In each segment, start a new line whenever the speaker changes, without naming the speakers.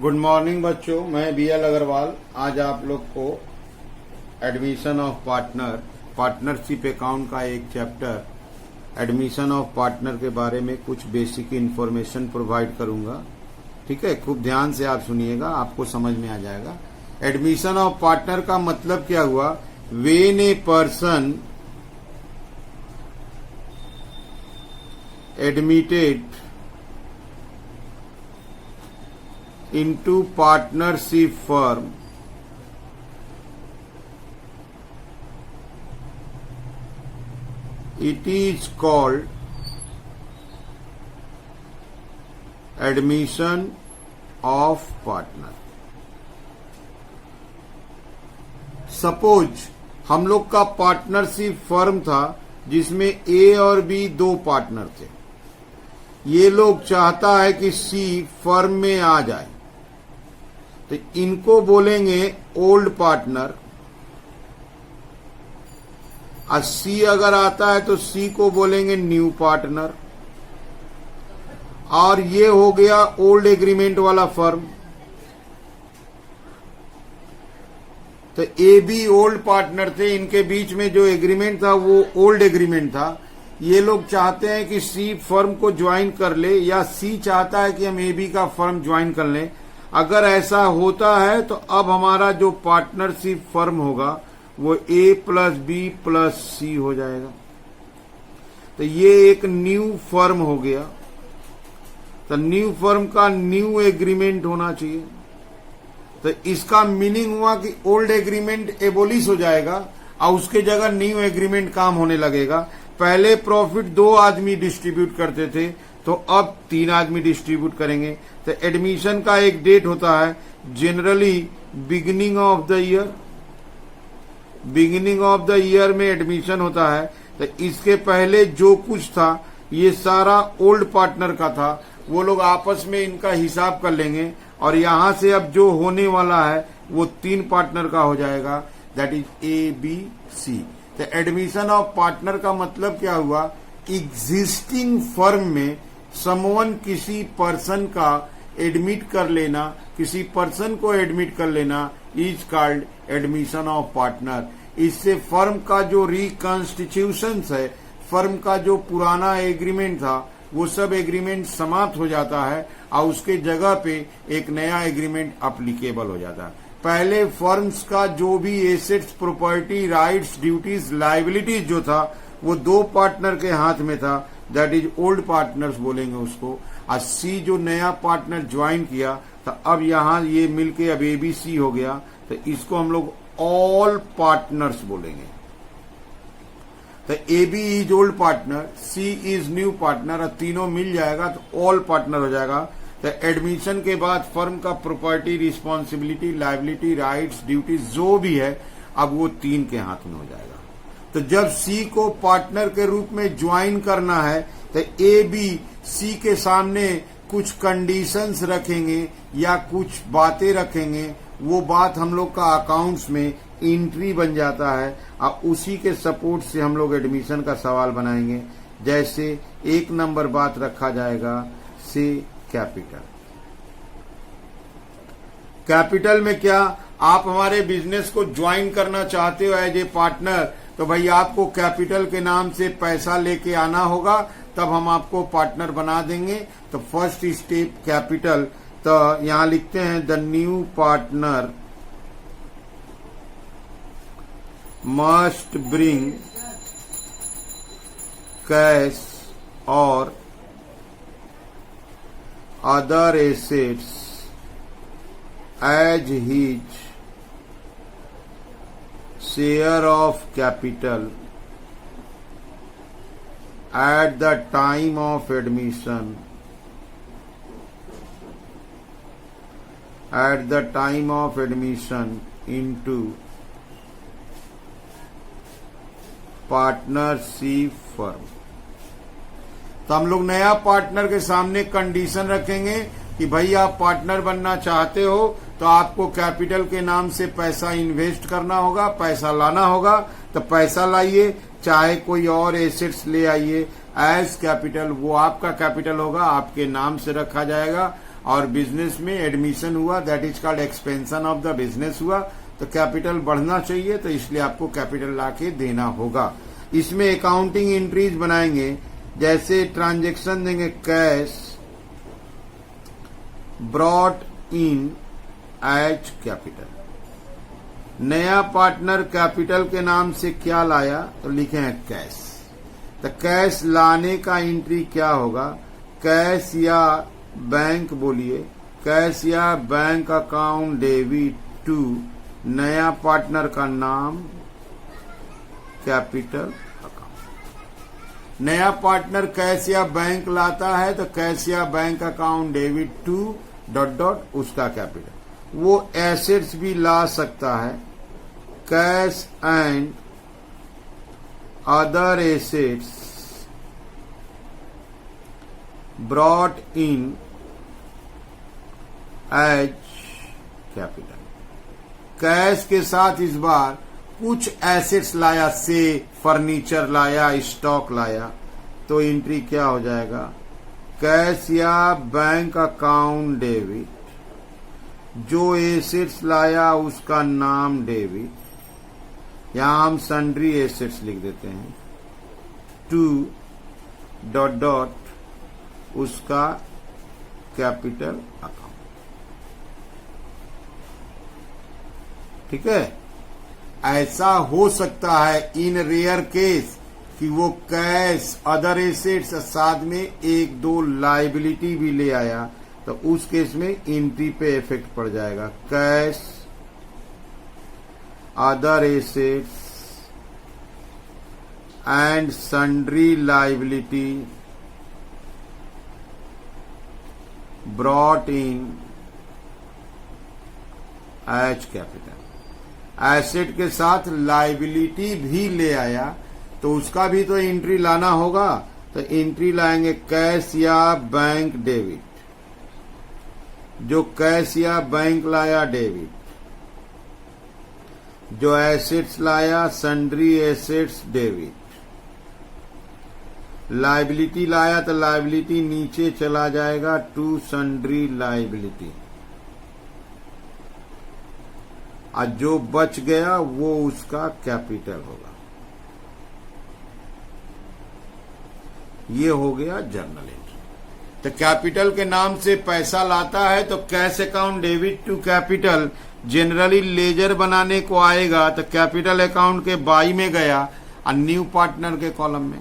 Good morning बच्चों, मैं BL Agarwal. आज आप लोग को admission of partner, partnership account का एक चैप्टर एडमिशन ऑफ पार्टनर के बारे में कुछ बेसिक इन्फॉर्मेशन प्रोवाइड करूंगा। ठीक है, खूब ध्यान से आप सुनिएगा, आपको समझ में आ जाएगा। एडमिशन ऑफ पार्टनर का मतलब क्या हुआ? When a person admitted into partnership firm it is called admission of partner। Suppose हम लोग का पार्टनरशिप फर्म था जिसमें ए और बी दो पार्टनर थे। ये लोग चाहता है कि सी फर्म में आ जाए, तो इनको बोलेंगे ओल्ड पार्टनर। और सी अगर आता है तो सी को बोलेंगे न्यू पार्टनर। और ये हो गया ओल्ड एग्रीमेंट वाला फर्म। तो ए बी ओल्ड पार्टनर थे, इनके बीच में जो एग्रीमेंट था वो ओल्ड एग्रीमेंट था। ये लोग चाहते हैं कि सी फर्म को ज्वाइन कर ले, या सी चाहता है कि हम ए बी का फर्म ज्वाइन कर लें। अगर ऐसा होता है तो अब हमारा जो पार्टनरशिप फर्म होगा वो ए प्लस बी प्लस सी हो जाएगा। तो ये एक न्यू फर्म हो गया। तो न्यू फर्म का न्यू एग्रीमेंट होना चाहिए। तो इसका मीनिंग हुआ कि ओल्ड एग्रीमेंट एबोलिश हो जाएगा और उसके जगह न्यू एग्रीमेंट काम होने लगेगा। पहले प्रॉफिट 2 आदमी डिस्ट्रीब्यूट करते थे, तो अब 3 आदमी डिस्ट्रीब्यूट करेंगे। तो एडमिशन का एक डेट होता है, generally beginning of the year. Beginning of the year में एडमिशन होता है। तो इसके पहले जो कुछ था ये सारा ओल्ड पार्टनर का था, वो लोग आपस में इनका हिसाब कर लेंगे और यहां से अब जो होने वाला है वो 3 पार्टनर का हो जाएगा, that is A B C. तो एडमिशन ऑफ पार्टनर का मतलब क्या हुआ? एग्जिस्टिंग फर्म में समवन किसी पर्सन का एडमिट कर लेना, किसी पर्सन को एडमिट कर लेना is called admission of partner. इससे फर्म का जो रिकॉन्स्टिट्यूशन है, फर्म का जो पुराना एग्रीमेंट था वो सब एग्रीमेंट समाप्त हो जाता है और उसके जगह पे एक नया एग्रीमेंट अप्लीकेबल हो जाता है। पहले फर्म्स का जो भी assets, property, rights, duties, liabilities जो था वो 2 पार्टनर के हाथ में था, दैट इज ओल्ड पार्टनर्स बोलेंगे उसको। और सी जो नया पार्टनर ज्वाइन किया, तो अब यहां ये मिलके अब एबीसी हो गया, तो इसको हम लोग ऑल पार्टनर्स बोलेंगे। तो A B is old partner, C is new partner, और तीनों मिल जाएगा तो ऑल पार्टनर हो जाएगा। तो एडमिशन के बाद फर्म का property, responsibility, liability, rights, duties जो भी है अब वो 3 के हाथ में हो जाएगा। तो जब सी को पार्टनर के रूप में ज्वाइन करना है तो ए बी सी के सामने कुछ कंडीशंस रखेंगे या कुछ बातें रखेंगे। वो बात हम लोग का अकाउंट्स में एंट्री बन जाता है और उसी के सपोर्ट से हम लोग एडमिशन का सवाल बनाएंगे। जैसे 1 नंबर बात रखा जाएगा से कैपिटल। कैपिटल में क्या, आप हमारे बिजनेस को ज्वाइन करना चाहते हो एज ए पार्टनर, तो भाई आपको कैपिटल के नाम से पैसा लेके आना होगा, तब हम आपको पार्टनर बना देंगे। तो फर्स्ट स्टेप कैपिटल। तो यहां लिखते हैं the new partner must bring cash और other assets as his share of capital at the time of admission, into partnership firm। तो हम लोग नया पार्टनर के सामने कंडीशन रखेंगे कि भाई आप पार्टनर बनना चाहते हो तो आपको कैपिटल के नाम से पैसा इन्वेस्ट करना होगा, पैसा लाना होगा। तो पैसा लाइए, चाहे कोई और एसेट्स ले आइए एज कैपिटल, वो आपका कैपिटल होगा, आपके नाम से रखा जाएगा और बिजनेस में एडमिशन हुआ, that is called expansion of the business हुआ, तो कैपिटल बढ़ना चाहिए, तो इसलिए आपको कैपिटल लाके देना होगा। इसमें अकाउंटिंग एंट्रीज बनाएंगे, जैसे ट्रांजैक्शन देंगे cash brought in as capital. नया पार्टनर कैपिटल के नाम से क्या लाया, तो लिखे हैं कैश। तो कैश लाने का एंट्री क्या होगा, कैश या बैंक, बोलिए कैश या बैंक अकाउंट डेबिट टू नया पार्टनर का नाम कैपिटल अकाउंट। नया पार्टनर कैश या बैंक लाता है तो कैश या बैंक अकाउंट डेबिट टू ... उसका कैपिटल। वो एसेट्स भी ला सकता है, cash and other assets brought in as capital. Cash के साथ इस बार कुछ एसेट्स लाया, से फर्नीचर लाया, स्टॉक लाया, तो एंट्री क्या हो जाएगा, कैश या बैंक अकाउंट डेबिट, जो एसेट्स लाया उसका नाम डेबिट, यहां हम सन्ड्री एसेट्स लिख देते हैं, टू ... उसका कैपिटल अकाउंट। ठीक है। ऐसा हो सकता है इन रेयर केस कि वो कैश अदर एसेट्स साथ में एक दो लायबिलिटी भी ले आया, तो उस केस में एंट्री पे इफेक्ट पड़ जाएगा, cash other assets and sundry liability brought in as capital. Asset के साथ लायबिलिटी भी ले आया तो उसका भी तो एंट्री लाना होगा, तो एंट्री लाएंगे कैश या बैंक डेबिट, जो कैश या बैंक लाया डेबिट, जो एसेट्स लाया सन्ड्री एसेट्स डेबिट, लायबिलिटी लाया तो लायबिलिटी नीचे चला जाएगा टू सन्ड्री लायबिलिटी, और जो बच गया वो उसका कैपिटल होगा। ये हो गया जर्नल एंट्री। तो कैपिटल के नाम से पैसा लाता है तो cash account debit to capital generally ledger बनाने को आएगा, तो कैपिटल अकाउंट के बाई में गया और न्यू पार्टनर के कॉलम में,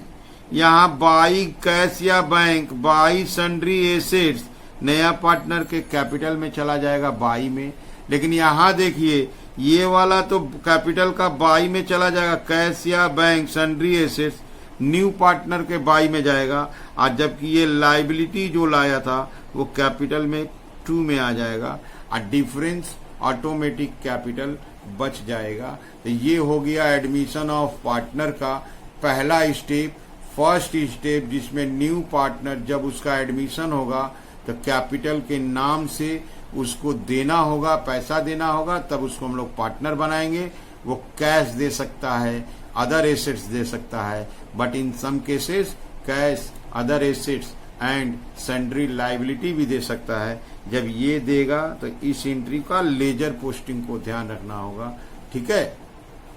यहां बाई कैश या बैंक, बाई सन्ड्री एसेट्स नया पार्टनर के कैपिटल में चला जाएगा बाई में। लेकिन यहां देखिए ये वाला तो कैपिटल का बाई में चला जाएगा, कैश या bank sundry assets new partner के बाई में जाएगा, और जबकि ये लायबिलिटी जो लाया था वो कैपिटल में टू में आ जाएगा, और डिफरेंस ऑटोमेटिक कैपिटल बच जाएगा। तो ये हो गया एडमिशन ऑफ पार्टनर का पहला स्टेप, फर्स्ट स्टेप, जिसमें न्यू पार्टनर जब उसका एडमिशन होगा तो कैपिटल के नाम से उसको देना होगा, पैसा देना होगा, तब उसको हम लोग पार्टनर बनाएंगे। वो कैश दे सकता है, अदर एसेट्स दे सकता है, but in some cases cash, other assets and sundry liability भी दे सकता है। जब ये देगा तो इस एंट्री का लेजर पोस्टिंग को ध्यान रखना होगा। ठीक है,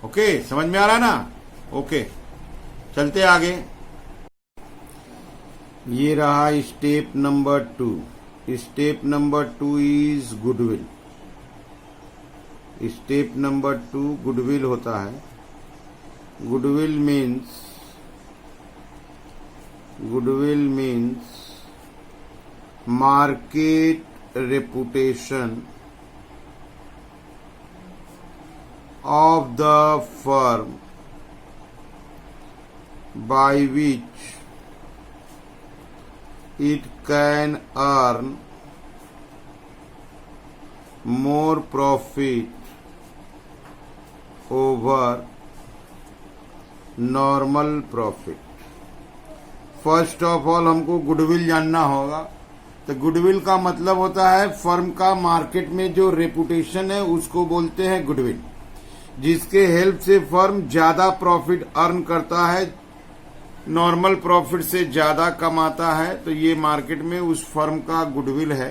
ओके, समझ में आ रहा ना? ओके, चलते आगे। ये रहा step number 2। Step number 2 is goodwill. Step number 2 goodwill होता है। Goodwill means market reputation of the firm by which it can earn more profit over normal profit। First of all हमको गुडविल जानना होगा। तो गुडविल का मतलब होता है फर्म का मार्केट में जो रेपुटेशन है उसको बोलते हैं गुडविल, जिसके हेल्प से फर्म ज्यादा प्रॉफिट अर्न करता है, नॉर्मल प्रॉफिट से ज्यादा कमाता है, तो ये मार्केट में उस फर्म का गुडविल है।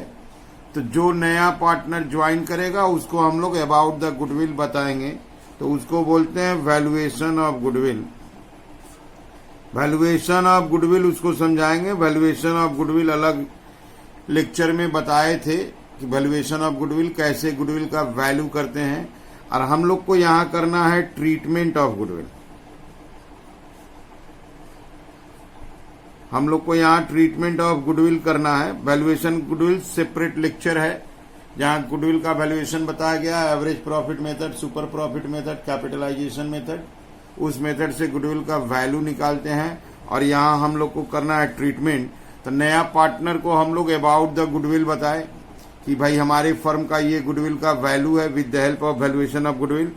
तो जो नया पार्टनर ज्वाइन करेगा उसको हम लोग अबाउट द गुडविल बताएंगे, तो उसको बोलते हैं valuation of goodwill. Valuation of goodwill उसको समझाएंगे। वैल्यूएशन ऑफ गुडविल अलग लेक्चर में बताए थे कि वैल्यूएशन ऑफ गुडविल कैसे गुडविल का वैल्यू करते हैं, और हम लोग को यहां करना है ट्रीटमेंट ऑफ गुडविल। हम लोग को यहाँ ट्रीटमेंट ऑफ गुडविल करना है। वैल्यूएशन गुडविल सेपरेट लेक्चर है जहां गुडविल का वैल्यूएशन बताया गया है, average profit method, super profit method, capitalisation method. उस मेथड से गुडविल का वैल्यू निकालते हैं, और यहाँ हम लोग को करना है ट्रीटमेंट। तो नया पार्टनर को हम लोग अबाउट द गुडविल बताए कि भाई हमारे फर्म का ये गुडविल का वैल्यू है with the help of valuation of goodwill.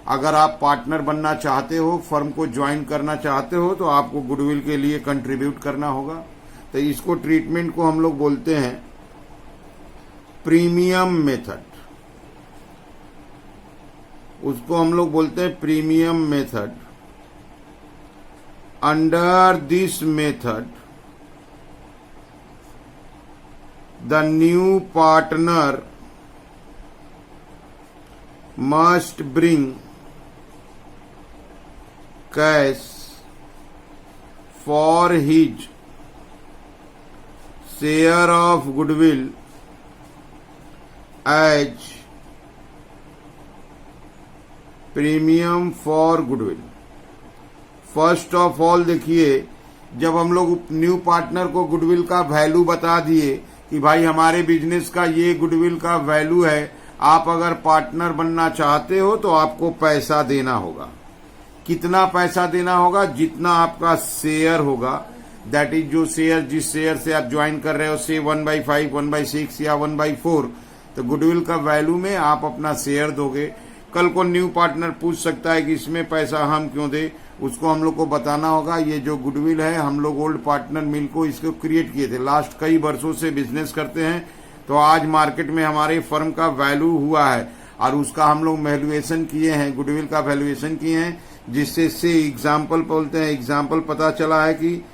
अगर आप पार्टनर बनना चाहते हो, फर्म को ज्वाइन करना चाहते हो, तो आपको गुडविल के लिए कंट्रीब्यूट करना होगा। तो इसको ट्रीटमेंट को हम लोग बोलते हैं प्रीमियम मेथड। उसको हम लोग बोलते हैं premium method. Under this method the new partner must bring cash for his share of goodwill as premium for goodwill। First of all देखिए, जब हम लोग न्यू पार्टनर को गुडविल का वैल्यू बता दिए कि भाई हमारे बिजनेस का ये गुडविल का वैल्यू है, आप अगर पार्टनर बनना चाहते हो तो आपको पैसा देना होगा। कितना पैसा देना होगा? जितना आपका शेयर होगा, दैट इज जो शेयर, जिस शेयर से आप ज्वाइन कर रहे हो, से 1/5, 1/6 या 1/4, तो गुडविल का वैल्यू में आप अपना शेयर दोगे। कल को न्यू पार्टनर पूछ सकता है कि इसमें पैसा हम क्यों दे, उसको हम लोग को बताना होगा ये जो गुडविल है हम लोग ओल्ड पार्टनर मिल को इसको क्रिएट किए थे, लास्ट कई वर्षों से बिजनेस करते हैं, तो आज मार्केट में हमारे फर्म का वैल्यू हुआ है और उसका हम लोग वैल्यूएशन किए हैं, गुडविल का वैल्यूएशन किए हैं, जिससे से एग्जाम्पल बोलते हैं। एग्जाम्पल पता चला है कि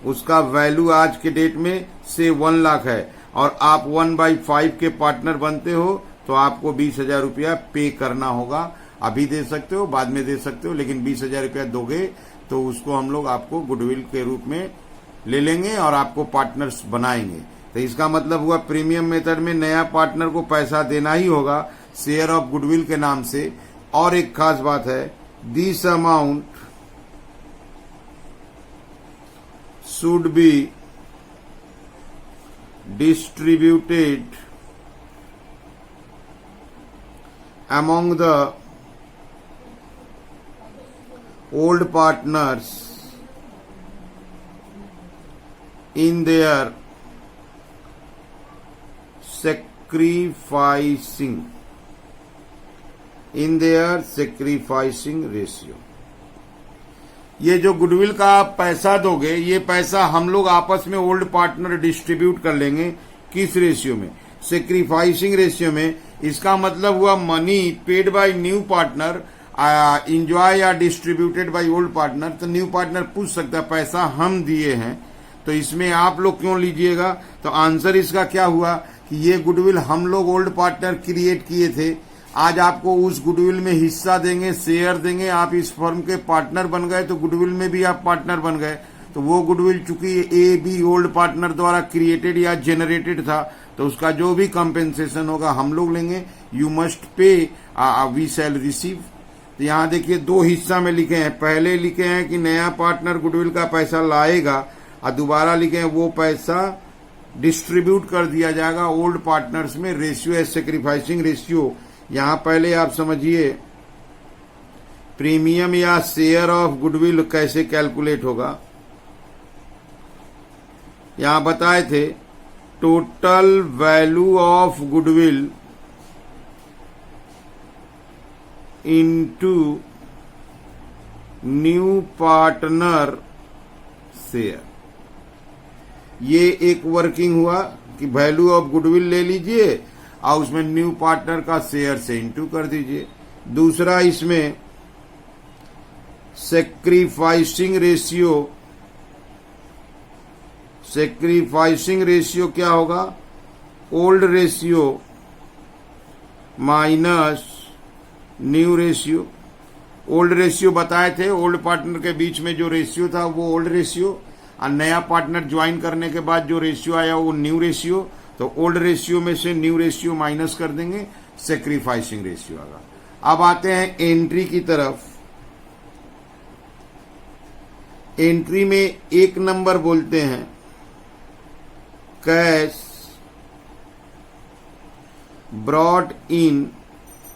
उसका वैल्यू आज के डेट में से 1 लाख है, और आप 1/5 के पार्टनर बनते हो तो आपको 20,000 रुपया पे करना होगा। अभी दे सकते हो, बाद में दे सकते हो, लेकिन 20,000 रुपया दोगे तो उसको हम लोग आपको गुडविल के रूप में ले लेंगे और आपको पार्टनर्स बनाएंगे। तो इसका मतलब हुआ प्रीमियम मेथड में नया पार्टनर को पैसा देना ही होगा शेयर ऑफ गुडविल के नाम से। और एक खास बात है, this amount should be distributed among the old partners in their sacrificing ratio. ये जो गुडविल का आप पैसा दोगे, ये पैसा हम लोग आपस में ओल्ड पार्टनर डिस्ट्रीब्यूट कर लेंगे। किस रेशियो में? सेक्रीफाइसिंग रेशियो में। इसका मतलब हुआ money paid by new partner enjoy या डिस्ट्रीब्यूटेड बाय ओल्ड पार्टनर। तो न्यू पार्टनर पूछ सकता है पैसा हम दिए हैं तो इसमें आप लोग क्यों लीजिएगा? तो आंसर इसका क्या हुआ कि ये गुडविल हम लोग ओल्ड पार्टनर क्रिएट किए थे, आज आपको उस गुडविल में हिस्सा देंगे, शेयर देंगे, आप इस फर्म के पार्टनर बन गए तो गुडविल में भी आप पार्टनर बन गए। तो वो गुडविल चूंकि ए बी ओल्ड पार्टनर द्वारा क्रिएटेड या जनरेटेड था, तो उसका जो भी कंपेंसेशन होगा हम लोग लेंगे। You must pay, we shall receive. तो यहाँ देखिए 2 हिस्सा में लिखे हैं। पहले लिखे हैं कि नया पार्टनर गुडविल का पैसा लाएगा, और दोबारा लिखे हैं वो पैसा डिस्ट्रीब्यूट कर दिया जाएगा ओल्ड पार्टनर्स में। रेशियो है सेक्रीफाइसिंग रेशियो। यहाँ पहले आप समझिए प्रीमियम या शेयर ऑफ गुडविल कैसे कैलकुलेट होगा। यहाँ बताए थे total value of goodwill into new partner share. ये एक वर्किंग हुआ कि वैल्यू ऑफ गुडविल ले लीजिए और उसमें न्यू पार्टनर का शेयर से इंटू कर दीजिए। दूसरा इसमें सेक्रीफाइसिंग रेशियो सेक्रीफाइसिंग रेशियो क्या होगा, old ratio minus new ratio. Old ratio बताए थे, ओल्ड पार्टनर के बीच में जो रेशियो था वो ओल्ड रेशियो, और नया पार्टनर ज्वाइन करने के बाद जो रेशियो आया वो न्यू रेशियो। तो ओल्ड रेशियो में से न्यू रेशियो माइनस कर देंगे, सेक्रीफाइसिंग रेशियो आएगा। अब आते हैं एंट्री की तरफ। एंट्री में एक नंबर बोलते हैं cash brought in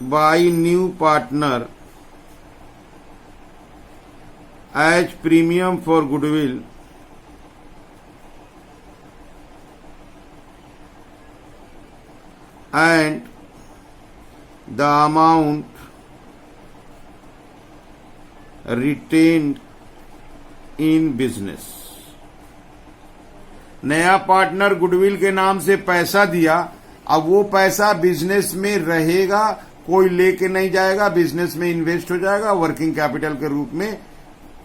by new partner as premium for goodwill and the amount retained in business। नया पार्टनर गुडविल के नाम से पैसा दिया, अब वो पैसा बिजनेस में रहेगा, कोई लेके नहीं जाएगा, बिजनेस में इन्वेस्ट हो जाएगा, वर्किंग कैपिटल के रूप में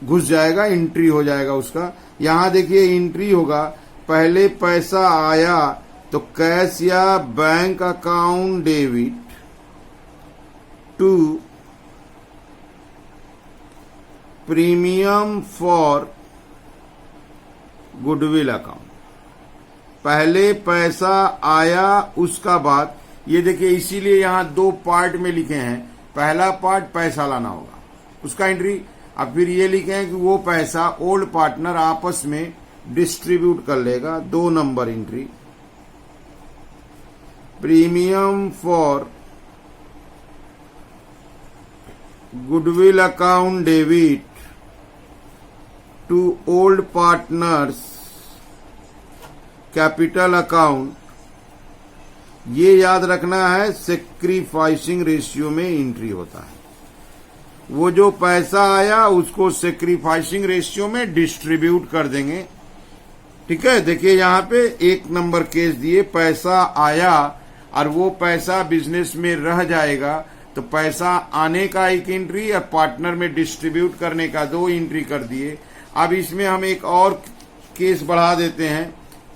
घुस जाएगा, एंट्री हो जाएगा उसका। यहां देखिए एंट्री होगा, पहले पैसा आया तो कैश या bank account debit to premium for goodwill account. पहले पैसा आया, उसका बाद ये देखिए, इसीलिए यहां दो पार्ट में लिखे हैं। पहला पार्ट पैसा लाना होगा, उसका एंट्री। अब फिर ये लिखे हैं कि वो पैसा ओल्ड पार्टनर आपस में डिस्ट्रीब्यूट कर लेगा, 2 number entry. Premium for goodwill account debit to old partners capital account. ये याद रखना है, सेक्रीफाइसिंग रेशियो में एंट्री होता है। वो जो पैसा आया उसको सेक्रीफाइसिंग रेशियो में डिस्ट्रीब्यूट कर देंगे। ठीक है, देखिए यहां पे 1 नंबर केस दिए, पैसा आया और वो पैसा बिजनेस में रह जाएगा, तो पैसा आने का एक एंट्री और पार्टनर में डिस्ट्रीब्यूट करने का 2 एंट्री कर दिए। अब इसमें हम एक और केस बढ़ा देते हैं,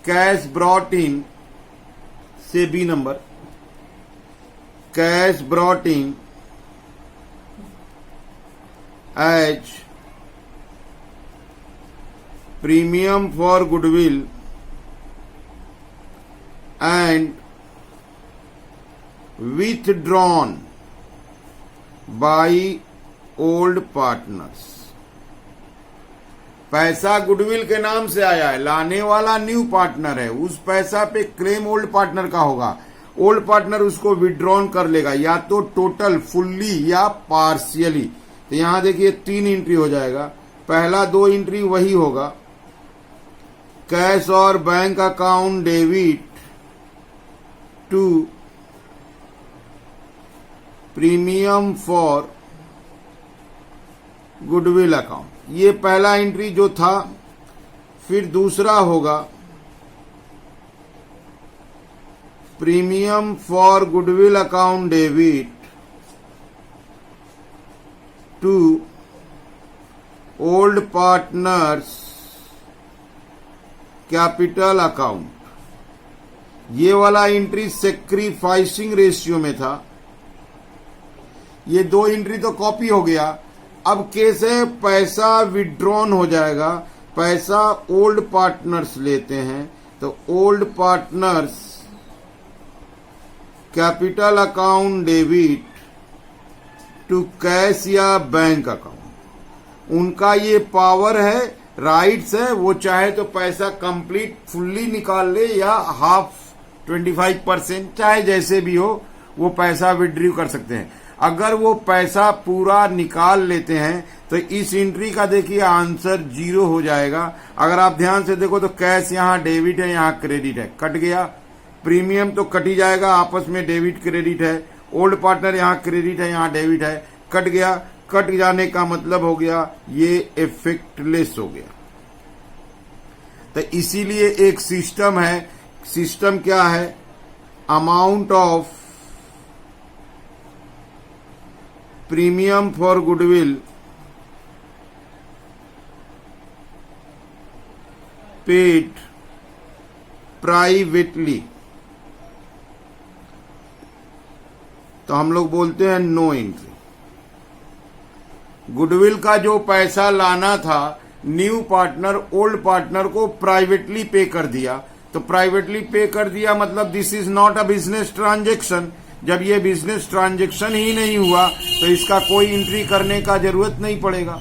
कैश ब्रॉट इन से B number, cash brought in as premium for goodwill and withdrawn by old partners। पैसा गुडविल के नाम से आया है, लाने वाला न्यू पार्टनर है, उस पैसा पे क्लेम ओल्ड पार्टनर का होगा। ओल्ड पार्टनर उसको विड्रॉन कर लेगा, या तो टोटल फुल्ली या पार्शियली। तो यहां देखिए 3 एंट्री हो जाएगा। पहला 2 एंट्री वही होगा, कैश और bank account debit to premium for goodwill account, ये पहला एंट्री जो था। फिर दूसरा होगा premium for goodwill account debit to old partners capital account. ये वाला एंट्री सेक्रीफाइसिंग रेशियो में था। ये 2 एंट्री तो कॉपी हो गया। अब कैसे पैसा विड्रॉन हो जाएगा, पैसा ओल्ड पार्टनर्स लेते हैं, तो old partners capital account debit to cash या बैंक अकाउंट। उनका ये पावर है, राइट्स है, वो चाहे तो पैसा कंप्लीट फुल्ली निकाल ले या हाफ 25%, चाहे जैसे भी हो वो पैसा विड्रॉ कर सकते हैं। अगर वो पैसा पूरा निकाल लेते हैं तो इस एंट्री का देखिए आंसर 0 हो जाएगा। अगर आप ध्यान से देखो तो कैश यहाँ डेबिट है, यहाँ क्रेडिट है, कट गया। प्रीमियम तो कट ही जाएगा, आपस में डेबिट क्रेडिट है। ओल्ड पार्टनर यहाँ क्रेडिट है, यहाँ डेबिट है, कट गया। कट जाने का मतलब हो गया ये इफेक्टलेस हो गया। तो इसीलिए एक सिस्टम है। सिस्टम क्या है, amount of premium for goodwill paid privately, तो हम लोग बोलते हैं नो एंट्री। गुडविल का जो पैसा लाना था, न्यू पार्टनर ओल्ड पार्टनर को प्राइवेटली पे कर दिया, तो प्राइवेटली पे कर दिया मतलब this is not a business transaction. जब ये बिजनेस ट्रांजैक्शन ही नहीं हुआ तो इसका कोई एंट्री करने का जरूरत नहीं पड़ेगा।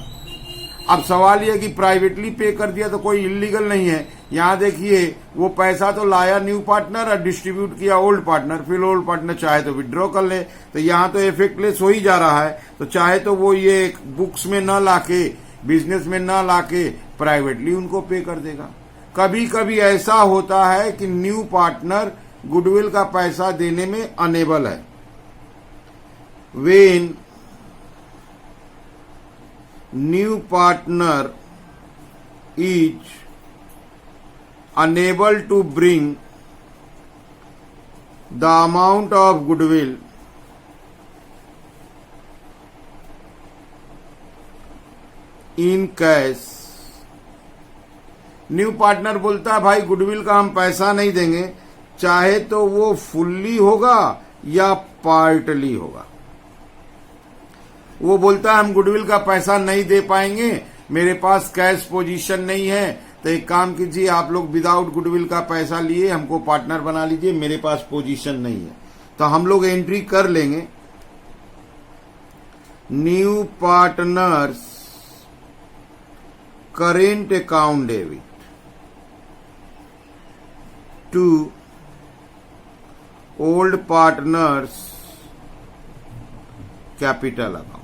अब सवाल यह कि प्राइवेटली पे कर दिया तो कोई इलीगल नहीं है। यहां देखिए वो पैसा तो लाया न्यू पार्टनर और डिस्ट्रीब्यूट किया ओल्ड पार्टनर, फिर ओल्ड पार्टनर चाहे तो विड्रॉ कर ले, तो यहां तो इफेक्टलेस हो ही जा रहा है। तो चाहे तो वो ये बुक्स में न लाके, बिजनेस में न लाके प्राइवेटली उनको पे कर देगा। कभी कभी ऐसा होता है कि न्यू पार्टनर गुडविल का पैसा देने में अनेबल है। When new partner is unable to bring the amount of goodwill in cash, new partner बोलता है भाई गुडविल का हम पैसा नहीं देंगे, चाहे तो वो फुल्ली होगा या पार्टली होगा। वो बोलता है हम गुडविल का पैसा नहीं दे पाएंगे, मेरे पास कैश पोजीशन नहीं है, तो एक काम कीजिए आप लोग विदाउट गुडविल का पैसा लिए हमको पार्टनर बना लीजिए, मेरे पास पोजीशन नहीं है। तो हम लोग एंट्री कर लेंगे new partners current account debit to old partners capital account.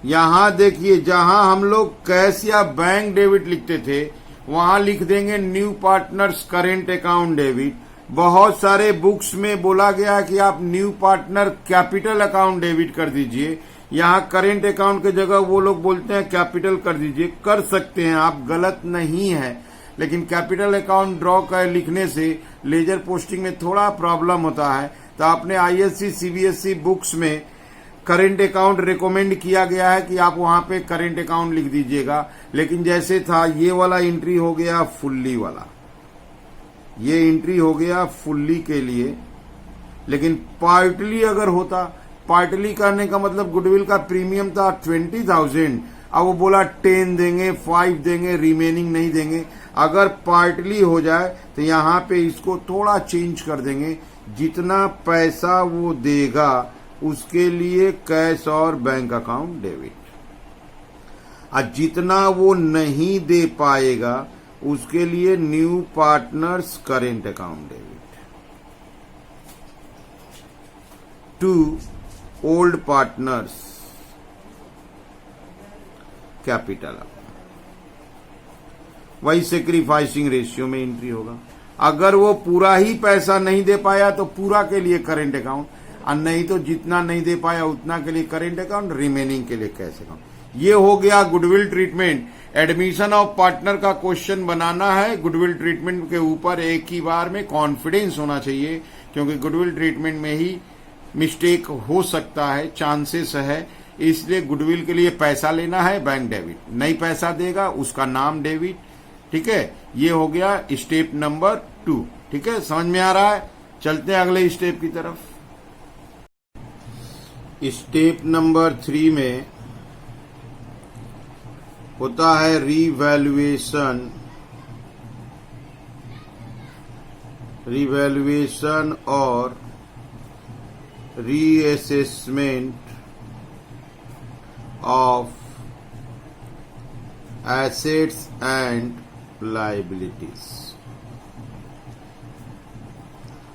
यहां देखिए जहां हम लोग कैश या बैंक डेबिट लिखते थे वहां लिख देंगे new partners current account debit. बहुत सारे बुक्स में बोला गया कि आप new partner capital account debit कर दीजिए, यहां करेंट अकाउंट की जगह वो लोग बोलते हैं कैपिटल कर दीजिए। कर सकते हैं आप, गलत नहीं है, लेकिन कैपिटल अकाउंट ड्रॉ कर लिखने से लेजर पोस्टिंग में थोड़ा प्रॉब्लम होता है। तो आपने आईएससी सीबीएसई बुक्स में करेंट अकाउंट रिकमेंड किया गया है कि आप वहां पे करेंट अकाउंट लिख दीजिएगा, लेकिन जैसे था ये वाला एंट्री हो गया फुल्ली वाला, ये एंट्री हो गया फुल्ली के लिए। लेकिन पार्टली अगर होता, पार्टली करने का मतलब गुडविल का प्रीमियम था 20,000, अब वो बोला 10 देंगे, 5 देंगे, रिमेनिंग नहीं देंगे। अगर पार्टली हो जाए तो यहाँ पे इसको थोड़ा चेंज कर देंगे, जितना पैसा वो देगा उसके लिए कैश और बैंक अकाउंट डेबिट, और जितना वो नहीं दे पाएगा उसके लिए new partners current account debit to old partners capital. वही सेक्रीफाइसिंग रेशियो में एंट्री होगा। अगर वो पूरा ही पैसा नहीं दे पाया तो पूरा के लिए करेंट अकाउंट, और नहीं तो जितना नहीं दे पाया उतना के लिए करेंट अकाउंट, रिमेनिंग के लिए कैश अकाउंट। ये हो गया goodwill treatment. Admission of partner का क्वेश्चन बनाना है गुडविल ट्रीटमेंट के ऊपर, एक ही बार में कॉन्फिडेंस होना चाहिए, क्योंकि गुडविल ट्रीटमेंट में ही मिस्टेक हो सकता है, चांसेस है। इसलिए गुडविल के लिए पैसा लेना है बैंक डेबिट, नहीं पैसा देगा उसका नाम डेबिट। ठीक है, ये हो गया स्टेप नंबर 2। ठीक है, समझ में आ रहा है? चलते हैं अगले स्टेप की तरफ। स्टेप नंबर 3 में होता है रिवैल्यूएशन और reassessment of assets and liabilities.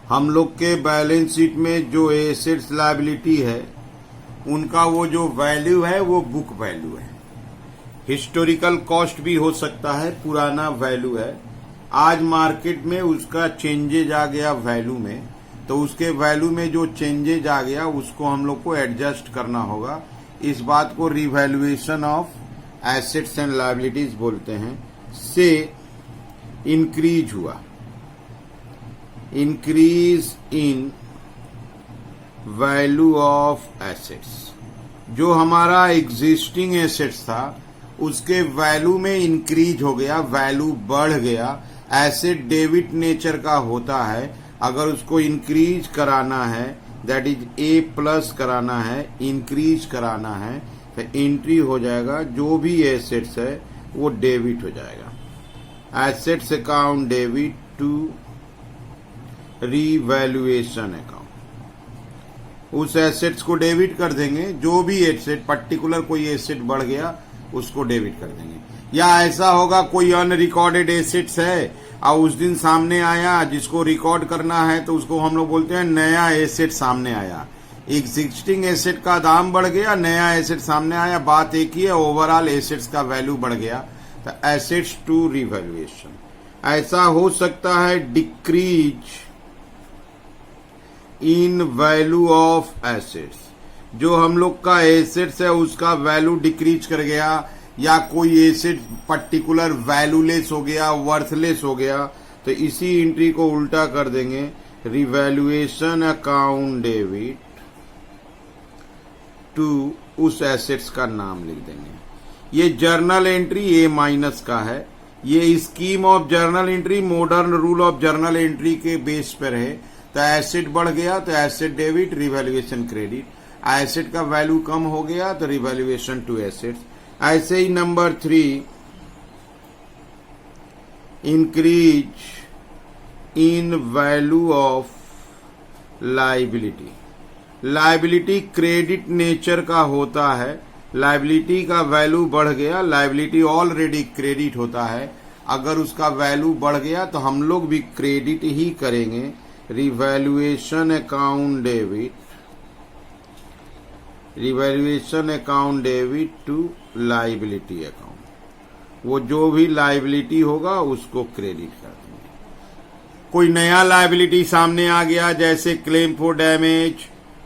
हम लोग के बैलेंस शीट में जो एसेट्स लायबिलिटी है उनका वो जो वैल्यू है वो बुक वैल्यू है। हिस्टोरिकल कॉस्ट भी हो सकता है, पुराना वैल्यू है। आज मार्केट में उसका चेंजेज आ गया वैल्यू में, तो उसके वैल्यू में जो चेंजेज आ गया उसको हम लोग को एडजस्ट करना होगा। इस बात को revaluation of assets and liabilities बोलते हैं। से इंक्रीज हुआ, increase in value of assets. जो हमारा एग्जिस्टिंग एसेट्स था उसके वैल्यू में इंक्रीज हो गया, वैल्यू बढ़ गया, एसेट डेबिट नेचर का होता है, अगर उसको इंक्रीज कराना है, दैट इज ए प्लस कराना है, इंक्रीज कराना है, तो एंट्री हो जाएगा जो भी एसेट्स है वो डेबिट हो जाएगा। Assets account debit to revaluation account, उस एसेट्स को डेबिट कर देंगे, जो भी एसेट पर्टिकुलर कोई एसेट बढ़ गया उसको डेबिट कर देंगे। या ऐसा होगा कोई अनरिकॉर्डेड एसेट्स है और उस दिन सामने आया जिसको रिकॉर्ड करना है, तो उसको हम लोग बोलते हैं नया एसेट सामने आया। एग्जिस्टिंग एसेट का दाम बढ़ गया, नया एसेट सामने आया, बात एक ही है, ओवरऑल एसेट्स का वैल्यू बढ़ गया, तो एसेट्स टू रिवैल्यूएशन। ऐसा हो सकता है decrease in value of assets, जो हम लोग का एसेट्स है उसका वैल्यू डिक्रीज कर गया, या कोई एसेट पर्टिकुलर वैल्यूलेस हो गया, वर्थलेस हो गया, तो इसी एंट्री को उल्टा कर देंगे, रिवैल्यूएशन अकाउंट डेबिट टू उस एसेट्स का नाम लिख देंगे। ये जर्नल एंट्री ए माइनस का है, ये scheme of journal entry modern rule of journal entry के बेस पर है। तो एसेट बढ़ गया तो asset debit, revaluation credit, asset का वैल्यू कम हो गया तो रिवैल्यूएशन टू एसेट्स। ऐसे ही number 3, increase in value of liability. Liability credit nature का होता है, लायबिलिटी का वैल्यू बढ़ गया, लायबिलिटी ऑलरेडी क्रेडिट होता है, अगर उसका वैल्यू बढ़ गया तो हम लोग भी क्रेडिट ही करेंगे। Revaluation account debit, revaluation account debit to liability account, वो जो भी लायबिलिटी होगा उसको क्रेडिट कर देंगे। कोई नया लायबिलिटी सामने आ गया, जैसे claim for damage,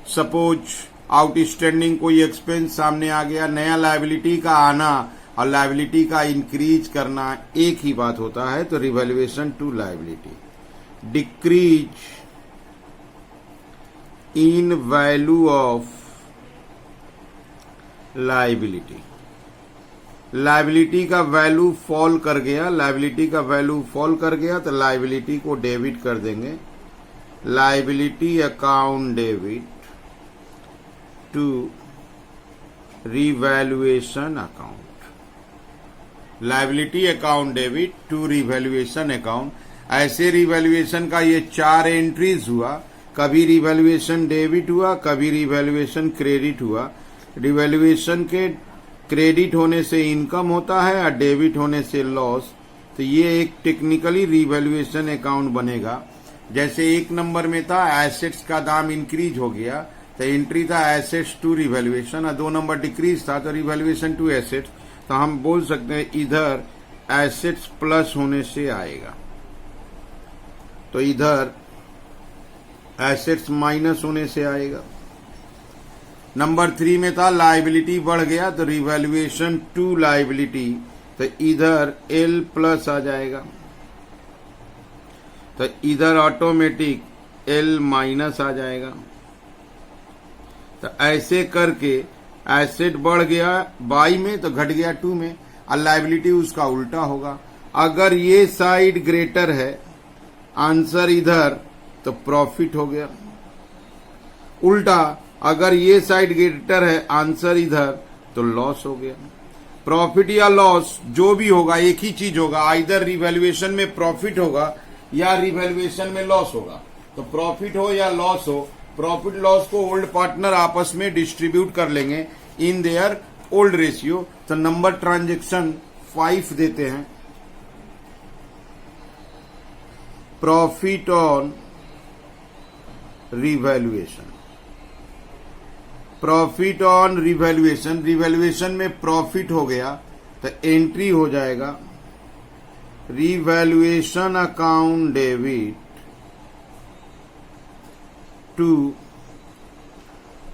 suppose outstanding कोई एक्सपेंस सामने आ गया, नया लायबिलिटी का आना और लायबिलिटी का इंक्रीज करना एक ही बात होता है, तो revaluation to liability. Decrease in value of liability, liability का वैल्यू फॉल कर गया, लायबिलिटी का वैल्यू फॉल कर गया तो लायबिलिटी को डेबिट कर देंगे। Liability account debit to revaluation account, liability account debit to revaluation account. ऐसे रिवैल्यूएशन का ये 4 एंट्रीज हुआ, कभी रिवैल्यूएशन डेबिट हुआ, कभी रिवैल्यूएशन क्रेडिट हुआ। रिवैल्यूएशन के क्रेडिट होने से इनकम होता है और डेबिट होने से लॉस, तो ये एक टेक्निकली रिवैल्यूएशन अकाउंट बनेगा। जैसे 1 नंबर में था एसेट्स का दाम इंक्रीज हो गया तो एंट्री था एसेट्स टू रिवैल्यूएशन, और 2 नंबर डिक्रीज था तो रिवैल्यूएशन टू एसेट्स। तो हम बोल सकते हैं इधर एसेट्स प्लस होने से आएगा, तो इधर एसेट्स माइनस होने से आएगा। नंबर 3 में था लायबिलिटी बढ़ गया तो रिवैल्यूएशन टू लायबिलिटी, तो इधर एल प्लस आ जाएगा, तो इधर ऑटोमेटिक एल माइनस आ जाएगा। तो ऐसे करके एसेट बढ़ गया बाई में तो घट गया 2 में, और लायबिलिटी उसका उल्टा होगा। अगर ये साइड ग्रेटर है आंसर इधर तो प्रॉफिट हो गया, उल्टा अगर ये साइड ग्रेटर है आंसर इधर तो लॉस हो गया। प्रॉफिट या लॉस जो भी होगा एक ही चीज होगा, आइदर रिवैल्यूएशन में प्रॉफिट होगा या रिवैल्यूएशन में लॉस होगा। तो प्रॉफिट हो या लॉस हो, प्रॉफिट लॉस को ओल्ड पार्टनर आपस में डिस्ट्रीब्यूट कर लेंगे इन देयर ओल्ड रेशियो। तो नंबर ट्रांजेक्शन 5 देते हैं, profit on revaluation, profit on revaluation, revaluation में प्रॉफिट हो गया तो एंट्री हो जाएगा revaluation account debit to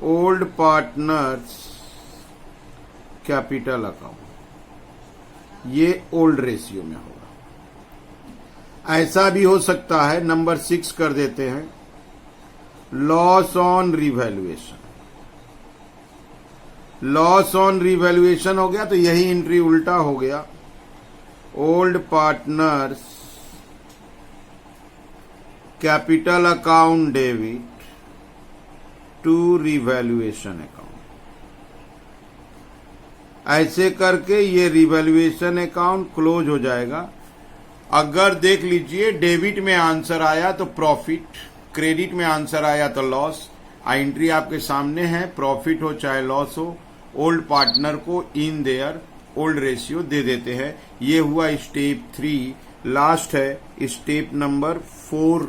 old partners capital account, ये ओल्ड रेशियो में होगा। ऐसा भी हो सकता है, नंबर 6 कर देते हैं, loss on revaluation, loss on revaluation हो गया तो यही एंट्री उल्टा हो गया, old partners capital account debit to revaluation account. ऐसे करके ये रिवैल्यूएशन अकाउंट क्लोज हो जाएगा। अगर देख लीजिए डेबिट में आंसर आया तो प्रॉफिट, क्रेडिट में आंसर आया तो लॉस। एंट्री आपके सामने है, प्रॉफिट हो चाहे लॉस हो, ओल्ड पार्टनर को इन देयर ओल्ड रेशियो दे देते हैं। ये हुआ स्टेप 3। लास्ट है स्टेप नंबर 4।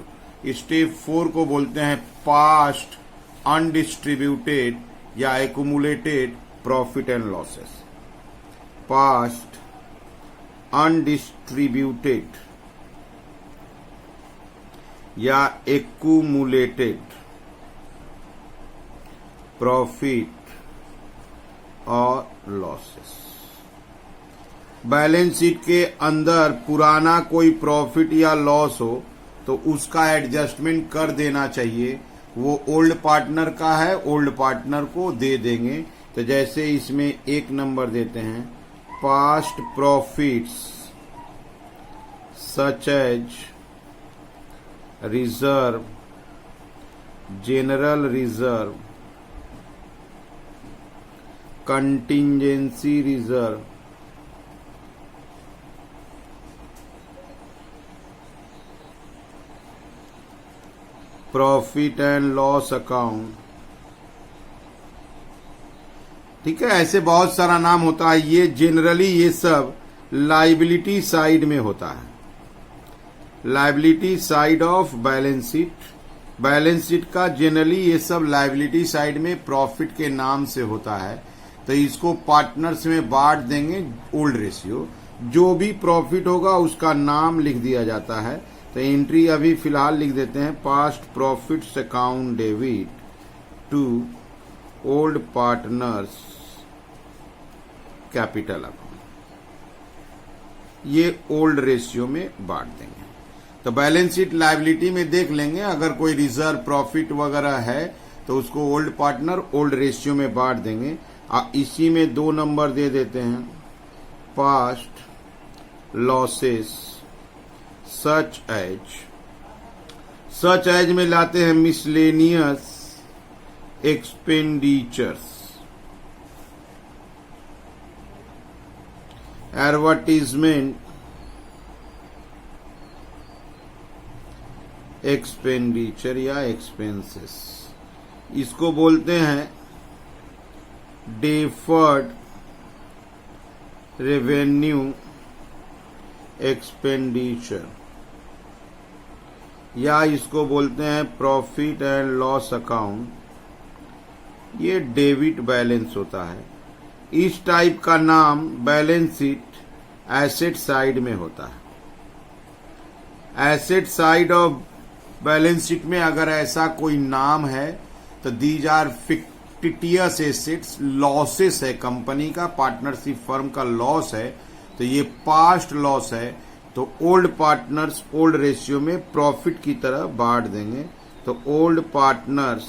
स्टेप 4 को बोलते हैं पास्ट अनडिस्ट्रीब्यूटेड या accumulated profit and losses. Past undistributed या एक्यूमुलेटेड प्रॉफिट और लॉसेस। बैलेंस शीट के अंदर पुराना कोई प्रॉफिट या लॉस हो तो उसका एडजस्टमेंट कर देना चाहिए। वो ओल्ड पार्टनर का है, ओल्ड पार्टनर को दे देंगे। तो जैसे इसमें एक नंबर देते हैं, past profits such as reserve, general reserve, contingency reserve, profit and loss account. ठीक है, ऐसे बहुत सारा नाम होता है। ये जनरली ये सब लायबिलिटी साइड में होता है, liability side of balance sheet. Balance sheet का जनरली ये सब लायबिलिटी साइड में प्रॉफिट के नाम से होता है। तो इसको पार्टनर्स में बांट देंगे ओल्ड रेशियो। जो भी प्रॉफिट होगा उसका नाम लिख दिया जाता है। तो एंट्री अभी फिलहाल लिख देते हैं, past profits account debit to old partners capital account. ये ओल्ड रेशियो में बांट देंगे। तो बैलेंस शीट लायबिलिटी में देख लेंगे, अगर कोई रिजर्व प्रॉफिट वगैरह है तो उसको ओल्ड पार्टनर ओल्ड रेशियो में बांट देंगे। इसी में 2 नंबर दे देते हैं, पास्ट लॉसेस सच एज में लाते हैं मिसलेनियस एक्सपेंडिचर्स, एडवर्टीजमेंट एक्सपेंडिचर या एक्सपेंसेस। इसको बोलते हैं डेफर्ड रेवेन्यू एक्सपेंडिचर, या इसको बोलते हैं प्रॉफिट एंड लॉस अकाउंट। ये डेबिट बैलेंस होता है। इस टाइप का नाम बैलेंस शीट एसेट साइड में होता है। Asset side of balance sheet में अगर ऐसा कोई नाम है तो these are fictitious assets, losses है कंपनी का, पार्टनरशिप फर्म का लॉस है, तो ये पास्ट लॉस है। तो ओल्ड पार्टनर्स ओल्ड रेशियो में प्रॉफिट की तरह बांट देंगे। तो old partners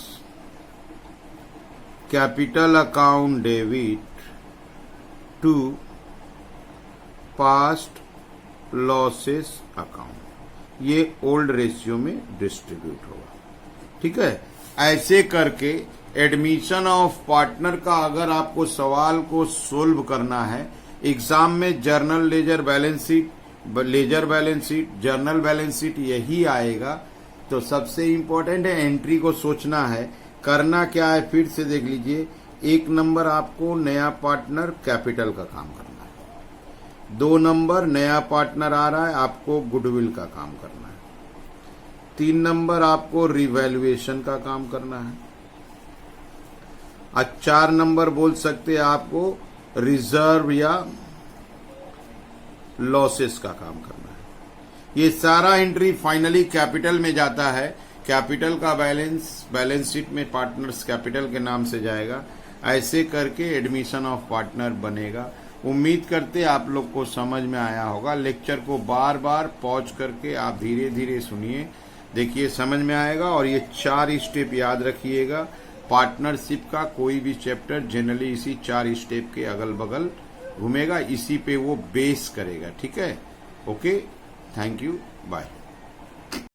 capital account debit to past losses account, ये ओल्ड रेशियो में डिस्ट्रीब्यूट होगा। ठीक है, ऐसे करके एडमिशन ऑफ पार्टनर का अगर आपको सवाल को सोल्व करना है एग्जाम में, journal ledger balance sheet, ledger balance sheet, journal balance sheet यही आएगा। तो सबसे इंपॉर्टेंट है एंट्री को सोचना है। करना क्या है फिर से देख लीजिए। 1 नंबर आपको नया पार्टनर कैपिटल का काम करना है। 2 नंबर नया पार्टनर आ रहा है, आपको गुडविल का काम करना है। 3 नंबर आपको रिवैल्यूएशन का काम करना है। 4 नंबर बोल सकते हैं आपको रिजर्व या लॉसेस का काम करना है। ये सारा एंट्री फाइनली कैपिटल में जाता है। कैपिटल का बैलेंस शीट में पार्टनर्स कैपिटल के नाम से जाएगा। ऐसे करके एडमिशन ऑफ पार्टनर बनेगा। उम्मीद करते आप लोग को समझ में आया होगा। लेक्चर को बार बार पॉज करके आप धीरे धीरे सुनिए, देखिए समझ में आएगा। और ये 4 स्टेप याद रखिएगा। पार्टनरशिप का कोई भी चैप्टर जनरली इसी 4 स्टेप के अगल बगल घूमेगा, इसी पे वो बेस करेगा। ठीक है, ओके, थैंक यू, बाय।